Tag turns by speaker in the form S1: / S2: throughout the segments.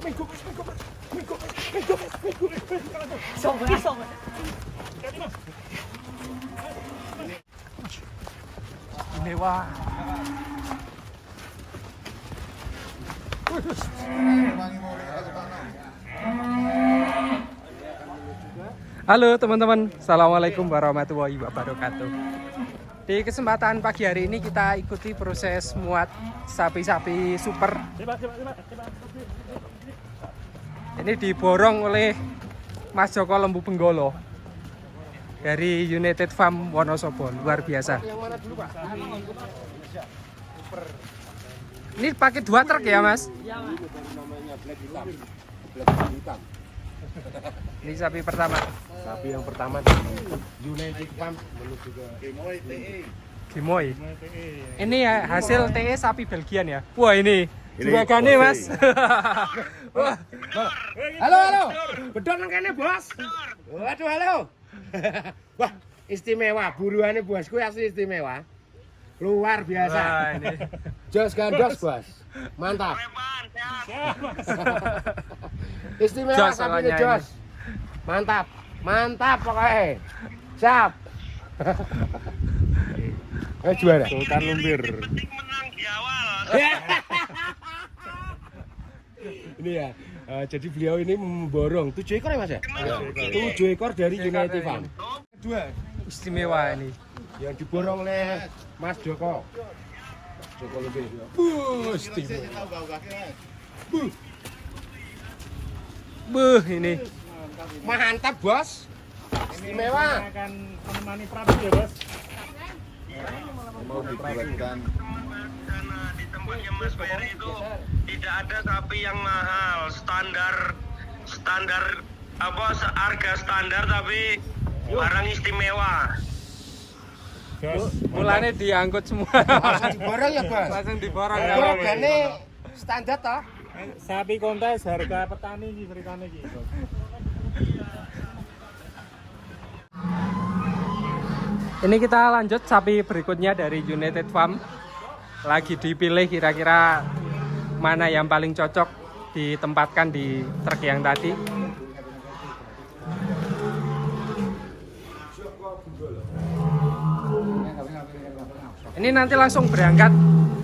S1: Mewah. Halo teman-teman, assalamualaikum warahmatullahi wabarakatuh. Di kesempatan pagi hari ini kita ikuti proses muat sapi-sapi super. Ini diborong oleh Mas Joko Lembu Benggolo dari United Farm Wonosobo, luar biasa. Ini pakai 2 truk ya Mas?
S2: Iya Mas.
S1: Ini sapi pertama.
S3: Sapi yang pertama dari United Farm menuju ke
S1: Gimoy. Ini ya hasil TE sapi Belgian ya. Wah ini juragane Mas. Wah.
S3: Halo. Bedon nang kene, Bos. Waduh, halo. Wah, istimewa. Buruane bosku asli istimewa. Luar biasa.
S1: Wah, ini.
S3: Jos gandos, Bos. Mantap. Istimewa
S1: Jos
S3: sapinya
S1: soalnya
S3: Jos. Mantap. Mantap pokoknya. Siap. Juara.
S4: Sultan Lumbir.
S3: Ini ya. Jadi beliau ini memborong 7 ekor ya Mas ya? 7 ekor dari United Farm. Kedua
S1: Istimewa ini.
S3: yang diborong oleh Mas Joko. Joko lebih. Istimewa.
S1: Ini
S3: Mantap, Bos. Istimewa.
S4: Akan menemani Prabu ya, Bos.
S5: Mau dibuatkan di tempatnya Mas Ferry itu tidak ada sapi yang mahal, standar apa harga standar tapi barang istimewa.
S1: mulanya diangkut semua.
S3: Langsung diborong ya, Bos.
S1: Langsung diborong ya.
S3: Hargane standar toh?
S4: Sapi kontes harga petani iki ceritane iki.
S1: Ini kita lanjut sapi berikutnya dari United Farm. Lagi dipilih kira-kira mana yang paling cocok ditempatkan di truk yang tadi. Ini nanti langsung berangkat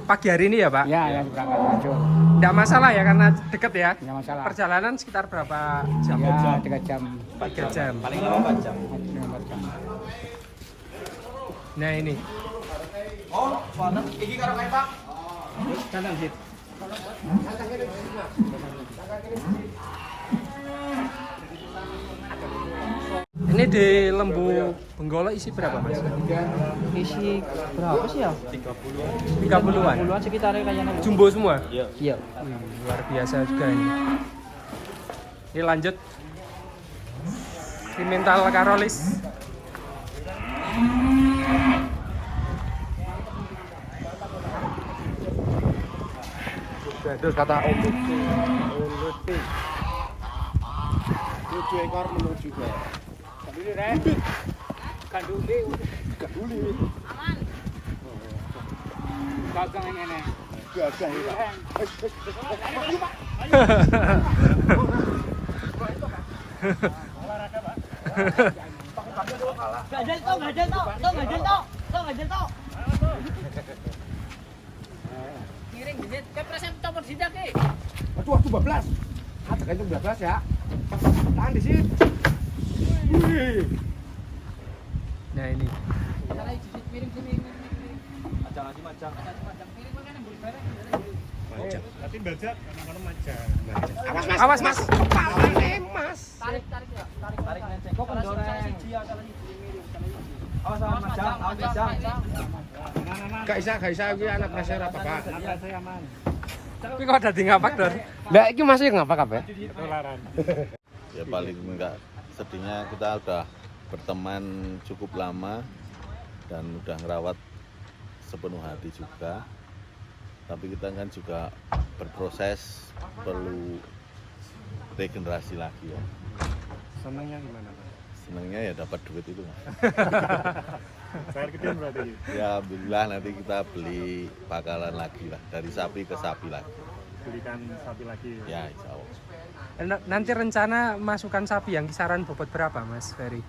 S1: pagi hari ini ya Pak?
S2: Ya, yang berangkat maju.
S1: Tidak masalah ya karena deket ya?
S2: Nggak masalah.
S1: Perjalanan sekitar berapa jam?
S2: Ya, 3 jam.
S1: 3 jam.
S2: Paling lama 4 jam. 4 jam.
S1: Nah ini.
S2: Kanan hit.
S1: Ini di Lembu Benggolo isi berapa Mas?
S2: Isi berapa sih ya?
S1: 30-an.
S2: 30-an sekitarnya kayaknya.
S1: Jumbo semua?
S2: Iya.
S1: Luar biasa juga ini. Ini lanjut. Simmental Carolis.
S3: Terus kata Om Lutfi. 7 ekor menuju ke
S2: Dulu Ren. Kanduli. Aman. Gagang yang ini.
S3: gagah ya, Pak.
S2: Gajal toh. Ngiring gini, kepresan copot sidak ke.
S3: Aduh, bablas. Ada kan itu bablas ya. Tahan di sini. Wih.
S1: Nah ini.
S2: Salah jijit miring sini.
S4: Macam.
S2: Miring kan yang bareng.
S4: Tapi bajak kadang-kadang macam.
S1: Awas Mas.
S3: Kepalanya Mas.
S2: Tarik ya. Tarik nenceng. Kok kendoreng. Awas majang.
S3: Gak bisa iki anak pressure apa, Pak?
S4: Saya aman.
S1: Tapi kok ada di ngapak Dor?
S3: Lah iki masih ngapa kabeh?
S4: Ketularan.
S5: Ya paling enggak sedihnya kita udah berteman cukup lama dan udah ngerawat sepenuh hati juga. Tapi kita kan juga berproses, perlu regenerasi lagi ya.
S4: Senangnya gimana, Pak?
S5: Senangnya ya dapat duit itu, Mas.
S4: Sayur gede berarti.
S5: Ya alhamdulillah nanti kita beli pakalan lagi lah, dari sapi ke sapi lagi.
S4: belikan sapi lagi.
S5: Ya, insya Allah.
S1: Nanti rencana masukkan sapi yang kisaran bobot berapa Mas Ferry?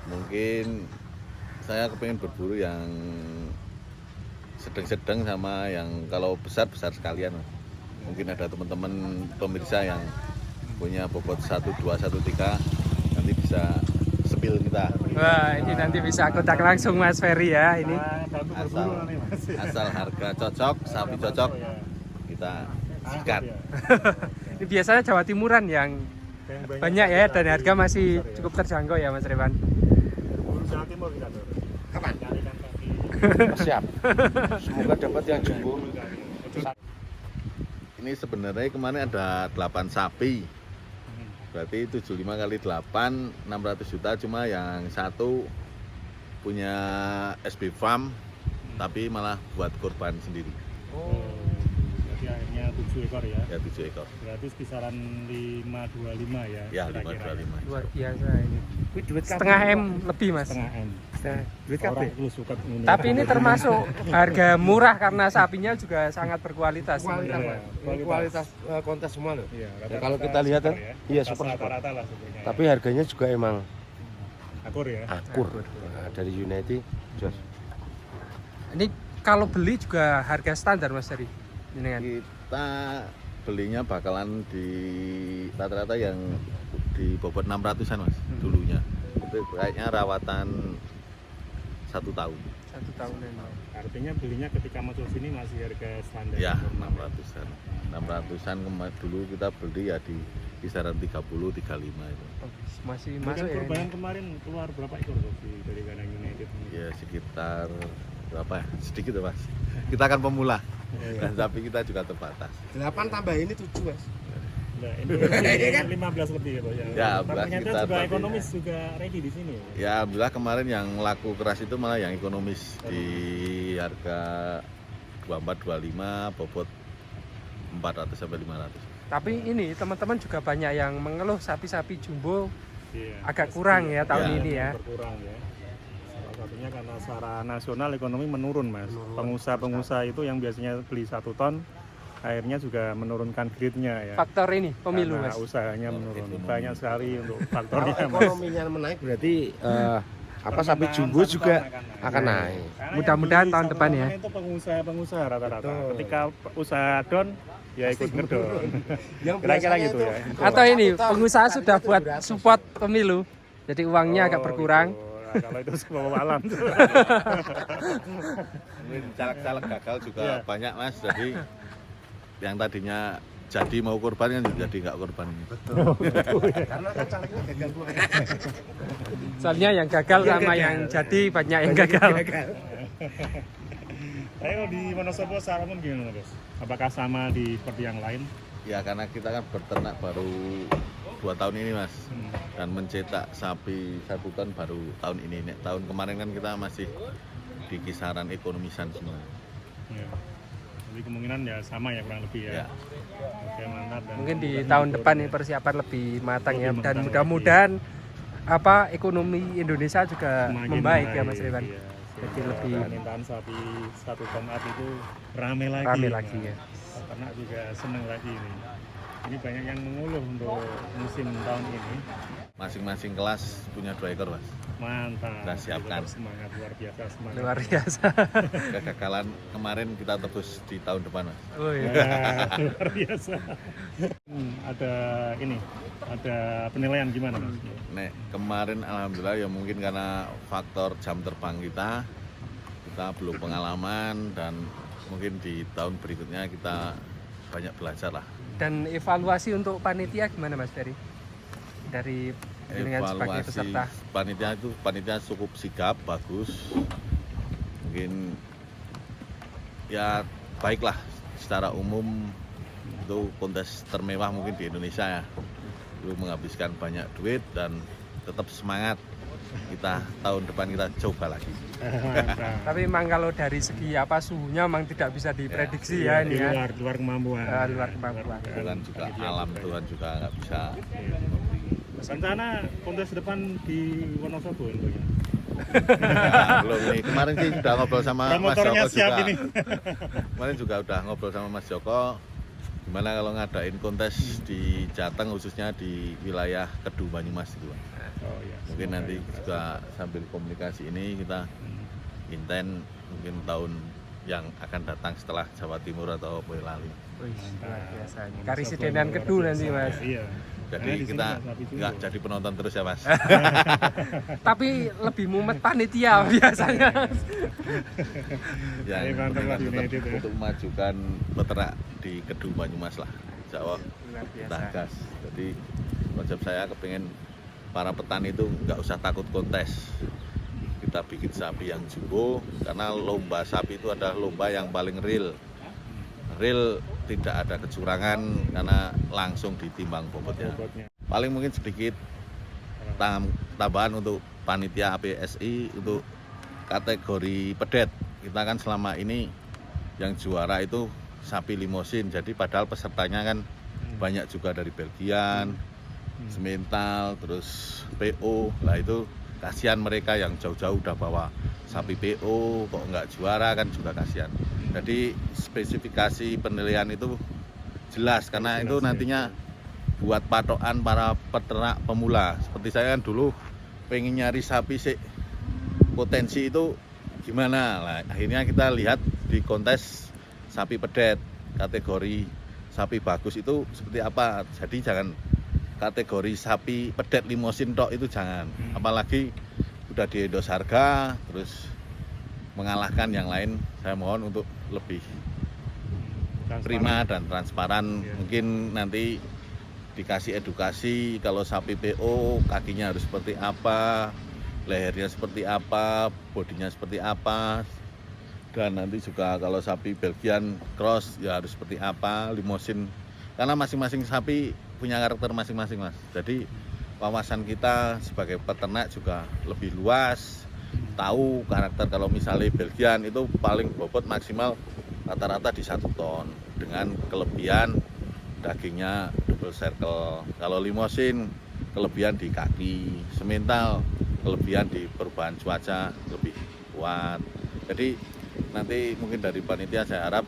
S5: Mungkin saya kepengen berburu yang sedang-sedang sama yang kalau besar-besar sekalian. Mungkin ada teman-teman pemirsa yang punya bobot 1213 nanti bisa spill kita.
S1: Wah, ini nanti bisa kontak langsung Mas Ferry ya ini.
S4: Bantu
S5: Asal,
S4: berburu nanti Mas.
S5: asal harga cocok, sapi cocok, kita sikat.
S1: Ini biasanya Jawa Timuran yang banyak ya dan harga masih cukup terjangkau ya Mas Revan.
S4: Berburu Jawa Timur kita tuh.
S3: Kapan?
S4: Carikan sapi.
S3: Siap. Semoga dapat yang jumbo.
S5: Ini sebenarnya kemarin ada 8 sapi. Berarti 75 kali 8 600 juta, cuma yang satu punya SB Farm tapi malah buat korban sendiri.
S4: Berarti akhirnya 7 ekor ya.
S5: Ya 7 ekor.
S4: Berarti kisaran 525 ya.
S5: Ya
S4: kira-kira.
S5: 525.
S1: Luar biasa ini.
S3: Kuwi duit
S1: Setengah M lebih Mas.
S4: Setengah M.
S3: Duit
S4: Orang
S3: kabeh.
S4: lu suka ini.
S1: Tapi ini termasuk harga murah karena sapinya juga sangat berkualitas.
S3: Kualitas,
S4: Iya,
S3: Mas. Kualitas kontes semua loh.
S4: Iya,
S3: Ya, kalau kita lihat
S4: super
S3: kan, iya,
S4: Tas
S3: super.
S4: rata-rata lah sebenarnya.
S3: Tapi harganya juga emang
S4: akur ya.
S3: akur. Nah, dari United jos.
S1: Ini kalau beli juga harga standar Mas Ferry. Ini kan.
S5: Kita belinya bakalan di rata-rata yang di bobot 600-an Mas dulunya. Itu kayaknya rawatan 1 tahun.
S1: 1 tahunan.
S4: Artinya belinya ketika masuk sini masih harga standar.
S5: Ya 600-an. 600-an dulu kita beli ya di kisaran 30 35 itu.
S1: Oh, masih
S4: Ini
S1: masuk
S4: kan
S1: ya.
S4: korban
S1: Ini.
S4: kemarin keluar berapa ekor tuh dari kandang United ini?
S5: Ya sekitar berapa ya? Sedikit ya Mas. Kita kan pemula dan sapi kita juga terbatas.
S3: 8 tambah ini 7, Mas.
S4: Nah, ini kan 15 lebih ya, Bos, ya.
S5: Ya,
S4: Ternyata
S5: kita
S4: juga
S5: tadi.
S4: ekonomis juga ready di sini.
S5: Ya alhamdulillah kemarin yang laku keras itu malah yang ekonomis di harga 24 25 bobot 400 sampai 500.
S1: Tapi ini teman-teman juga banyak yang mengeluh sapi-sapi jumbo
S4: Iya.
S1: agak kurang ya tahun
S5: Ya.
S1: ini ya.
S4: Berkurang ya. Salah satunya karena secara nasional ekonomi menurun, Mas. Pengusaha-pengusaha itu yang biasanya beli 1 ton akhirnya juga menurunkan grade-nya ya.
S1: Faktor ini pemilu
S4: Karena
S1: Mas.
S4: usahanya
S5: Oh,
S4: menurun.
S5: ekonomi.
S4: Banyak sekali untuk
S3: Kalau
S4: faktornya, Mas.
S3: ekonominya menaik berarti sapi jumbo juga akan naik.
S4: Karena
S1: Mudah-mudahan
S4: yang
S1: tahun
S4: beli
S1: depan
S4: 1
S1: ya.
S4: ton Itu pengusaha-pengusaha rata-rata.
S3: Betul.
S4: Ketika usaha down ya ikut ngedon.
S3: Yang
S4: Kira-kira
S3: biasanya
S4: gitu
S3: itu
S4: ya.
S1: Atau ini
S3: Satu tahun,
S1: pengusaha
S3: tarifnya
S1: sudah buat
S3: 700.
S1: support pemilu. Jadi uangnya agak
S4: Oh,
S1: berkurang.
S4: gitu. Nah, kalau itu semua alam.
S5: Mungkin caleg-caleg gagal juga
S4: Iya.
S5: banyak Mas. Jadi yang tadinya jadi mau korban kan jadi nggak korban.
S3: Karena kan calegnya gagal semua.
S1: Soalnya yang gagal sama yang jadi banyak yang gagal.
S4: Tapi kalau di Wonosobo secara umum gimana, Bos? Apakah sama di seperti yang lain?
S5: Ya karena kita kan berternak baru 2 tahun ini Mas.
S4: Hmm.
S5: Dan mencetak sapi 1 ton baru tahun ini. Nek, tahun kemarin kan kita masih di kisaran ekonomisan semua.
S4: Ya. Jadi kemungkinan ya sama ya kurang lebih ya.
S5: Ya.
S4: Oke, mantap. Dan
S1: Mungkin di
S4: semoga
S1: tahun
S4: hidup
S1: depan
S4: ya.
S1: ini persiapan lebih matang ya
S4: Lebih
S1: dan
S4: matang
S1: mudah-mudahan apa ekonomi Indonesia juga
S4: Semakin
S1: membaik ya Mas Revan.
S4: iya.
S1: Jadi
S4: Sehingga
S1: lebih
S4: permintaan sapi 1 ton up itu rame lagi.
S1: rame lagi ya.
S4: Karena juga senang lagi ini. Ini banyak yang mengeluh untuk musim tahun ini.
S5: Masing-masing kelas punya 2 ekor Mas.
S4: Mantap.
S5: Kita siapkan.
S4: Tetap semangat luar biasa semangat.
S1: Luar biasa.
S5: Kegagalan kemarin kita tebus di tahun depan Mas.
S1: Oh iya.
S4: Nah, luar biasa. Ada ini, ada penilaian gimana Mas?
S5: Nek kemarin alhamdulillah ya mungkin karena faktor jam terbang kita belum pengalaman dan mungkin di tahun berikutnya kita banyak belajar lah.
S1: Dan evaluasi untuk panitia gimana Mas Ferry? Dari dengan sebagai peserta.
S5: Panitia cukup sigap, bagus. Mungkin ya baiklah secara umum itu kontes termewah mungkin di Indonesia ya. Lu menghabiskan banyak duit dan tetap semangat. Kita tahun depan kita coba lagi.
S4: Mantap.
S1: Tapi memang kalau dari segi apa suhunya memang tidak bisa diprediksi ya ini
S4: Di
S1: ya.
S4: luar kemampuan.
S1: Luar kemampuan.
S5: Tuhan juga alam Tuhan juga nggak bisa.
S4: Rencana kontes depan di Wonosobo itu ya.
S5: Belum nih kemarin sih sudah ngobrol sama Mas
S4: Promotornya
S5: Joko
S4: siap
S5: juga.
S4: ini.
S5: Kemarin juga udah ngobrol sama Mas Joko. gimana kalau ngadain kontes di Jateng khususnya di wilayah Kedu Banyumas itu, Pak.
S4: Oh iya.
S5: Mungkin nanti juga sambil komunikasi ini kita intent mungkin tahun yang akan datang setelah Jawa Timur atau Boyolali.
S1: Wih, luar biasa. Karisidenan Kedu nanti Mas.
S4: Iya.
S5: Jadi
S4: Karena di sini
S5: kita
S4: sapi jumbo.
S5: nggak jadi penonton terus ya Mas.
S1: Tapi lebih mumet panitia biasanya.
S5: Yang
S4: Ayo, mantap,
S5: penting kan
S4: Mas
S5: tetap
S4: United ya.
S5: untuk memajukan peternak di Kedu Banyumas lah. Insya Allah
S1: Luar
S5: kita
S1: biasa.
S5: gas. Jadi konsep saya kepengen para petani itu nggak usah takut kontes. Kita bikin sapi yang jumbo karena lomba sapi itu adalah lomba yang paling real. Real, tidak ada kecurangan karena langsung ditimbang bobotnya.
S4: Bobotnya.
S5: Paling mungkin sedikit tambahan untuk panitia APSI untuk kategori pedet. Kita kan selama ini yang juara itu sapi limosin. Jadi padahal pesertanya kan banyak juga dari Belgian, Semental, terus PO. Lah itu kasihan mereka yang jauh-jauh udah bawa sapi PO kok nggak juara kan juga kasihan. Jadi spesifikasi penilaian itu jelas karena itu nantinya buat patokan para peternak pemula. Seperti saya kan dulu pengen nyari sapi sih potensi itu gimana. Nah, akhirnya kita lihat di kontes sapi pedet kategori sapi bagus itu seperti apa. Jadi jangan kategori sapi pedet limosin tok itu jangan. Apalagi udah di endos harga terus mengalahkan yang lain. Saya mohon untuk lebih prima dan transparan. Mungkin nanti dikasih edukasi kalau sapi PO kakinya harus seperti apa, lehernya seperti apa, bodinya seperti apa. Dan nanti juga kalau sapi Belgian cross ya harus seperti apa, limosin. Karena masing-masing sapi punya karakter masing-masing Mas. Jadi wawasan kita sebagai peternak juga lebih luas. Tahu karakter kalau misalnya Belgian itu paling bobot maksimal rata-rata di 1 ton dengan kelebihan dagingnya double circle. Kalau limosin kelebihan di kaki, semental kelebihan di perubahan cuaca lebih kuat. Jadi nanti mungkin dari panitia saya harap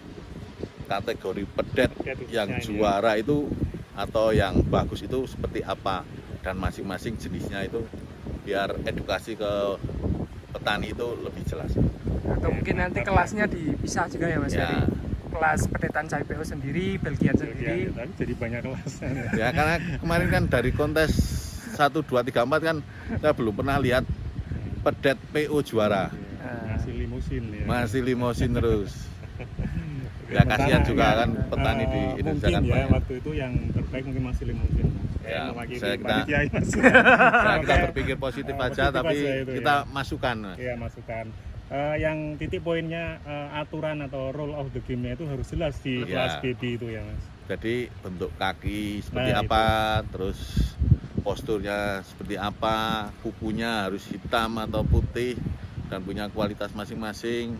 S5: kategori pedet yang juara itu atau yang bagus itu seperti apa dan masing-masing jenisnya itu biar edukasi ke petani itu lebih jelas.
S1: Atau mungkin nanti kelasnya dipisah juga ya Mas,
S5: Ya.
S1: dari kelas pedetan sapi PO sendiri, Belgian sendiri.
S4: Jadi banyak kelas.
S5: Ya karena kemarin kan dari kontes 1, 2, 3, 4 kan saya belum pernah lihat pedet PO juara.
S4: Masih limusin ya.
S5: Masih limosin terus. Ya kasihan juga kan petani di Indonesia
S4: mungkin
S5: kan
S4: ya
S5: banyak.
S4: waktu itu yang terbaik mungkin masih limusin.
S5: Ya,
S4: Mewakili
S5: saya kita-
S4: panitia ini, Mas.
S5: Ya, kita berpikir positif aja
S4: Positif
S5: tapi
S4: aja itu,
S5: kita
S4: ya.
S5: masukkan.
S4: Iya, masukan. Yang titik poinnya aturan atau rule of the game-nya itu harus jelas di
S5: Iya.
S4: kelas baby itu ya Mas.
S5: Jadi bentuk kaki seperti
S4: Nah,
S5: apa, terus posturnya seperti apa, kukunya harus hitam atau putih dan punya kualitas masing-masing.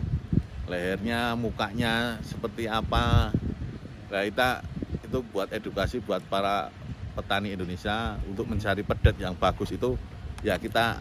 S5: Lehernya, mukanya seperti apa. Nah, kita itu buat edukasi buat para petani Indonesia untuk mencari pedet yang bagus itu ya kita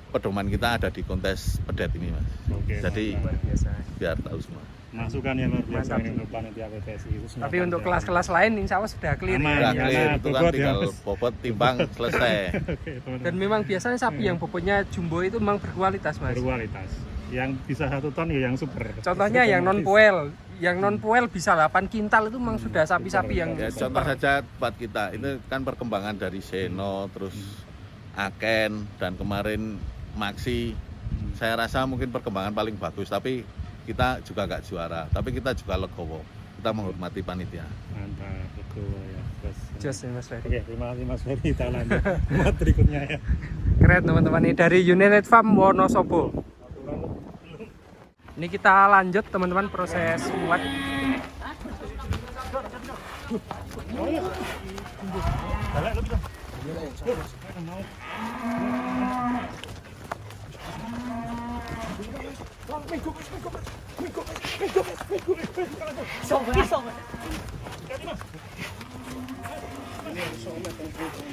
S5: pedoman kita ada di kontes pedet ini Mas.
S4: Oke.
S5: Jadi
S4: mantap.
S1: Luar biasa.
S5: biar tahu semua.
S4: Masukan yang luar biasa
S1: Mantap.
S4: ini untuk panitia PTSI khususnya.
S1: Tapi untuk kelas-kelas lain insya Allah sudah clear.
S4: Aman.
S5: Udah
S4: ya,
S5: clear,
S4: nah,
S5: itu kan
S4: bobot ya,
S5: tinggal
S4: Mas.
S5: bobot timbang selesai.
S4: Oke, teman-teman.
S1: Dan memang biasanya sapi yang bobotnya jumbo itu memang berkualitas Mas.
S4: Berkualitas. Yang bisa 1 ton ya yang super.
S1: Contohnya yang non puel, yang non puel bisa 8 kintal itu memang sudah sapi-sapi yang
S5: Ya, contoh
S1: super.
S5: saja buat kita itu kan perkembangan dari Seno terus Aken dan kemarin Maxi. Saya rasa mungkin perkembangan paling bagus tapi kita juga nggak juara tapi kita juga legowo. Kita menghormati panitia.
S4: Mantap, betul ya. Terus,
S1: Jos ya Mas Ferry.
S4: Oke, terima kasih Mas Ferry. Kita lanjut buat berikutnya ya.
S1: Keren teman-teman ini dari United Farm Wonosobo. Ini kita lanjut teman-teman proses muat.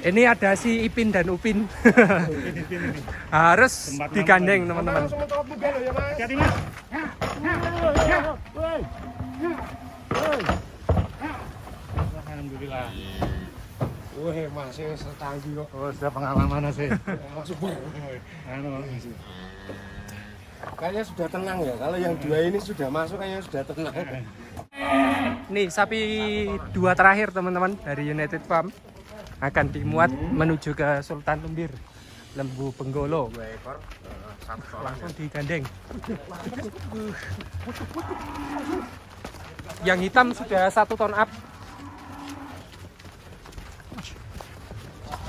S1: Ini ada si Ipin dan Upin. Harus digandeng teman-teman.
S4: Hati-hati Mas. Nah,
S3: Wah, masih setanggi kok.
S4: oh, sudah pengalaman sih.
S3: Langsung
S4: Anu,
S3: kayaknya sudah tenang ya. Kalau yang dua ini sudah masuk kayaknya sudah tenang.
S1: Nih sapi dua terakhir teman-teman dari United Farm akan dimuat menuju ke Sultan Lembir, Lembu Benggolo.
S3: 2 ekor, 1 ton.
S1: Langsung digandeng. Yang hitam sudah 1 ton up.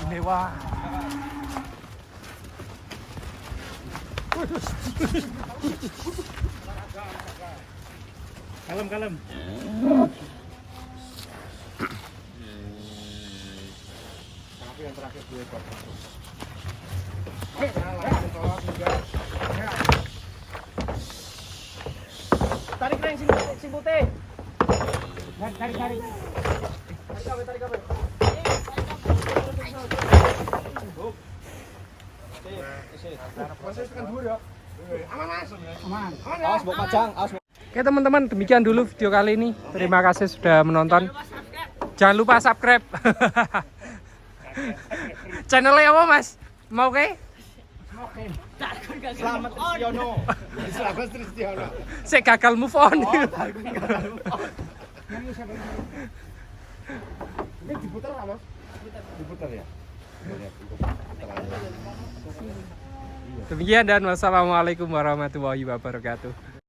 S1: Mewah.
S4: kalem.
S3: Tapi yang terakhir 2 ekor.
S2: Tarik reng sing putih. Tarik. Tarik kabel.
S3: Masih tekan dhuwur ya. Aman, Mas. Aman.
S2: Awas mbok pajang, awas.
S1: Oke teman-teman, demikian dulu video kali ini. Terima kasih sudah menonton. Jangan lupa subscribe. Channelnya apa Mas? Mau ke?
S2: Selamat Tristiono.
S3: Selamat Tristiono.
S1: Saya gagal move on.
S3: Ini diputar nggak, Mas? Diputar ya?
S1: Demikian dan wassalamualaikum warahmatullahi wabarakatuh.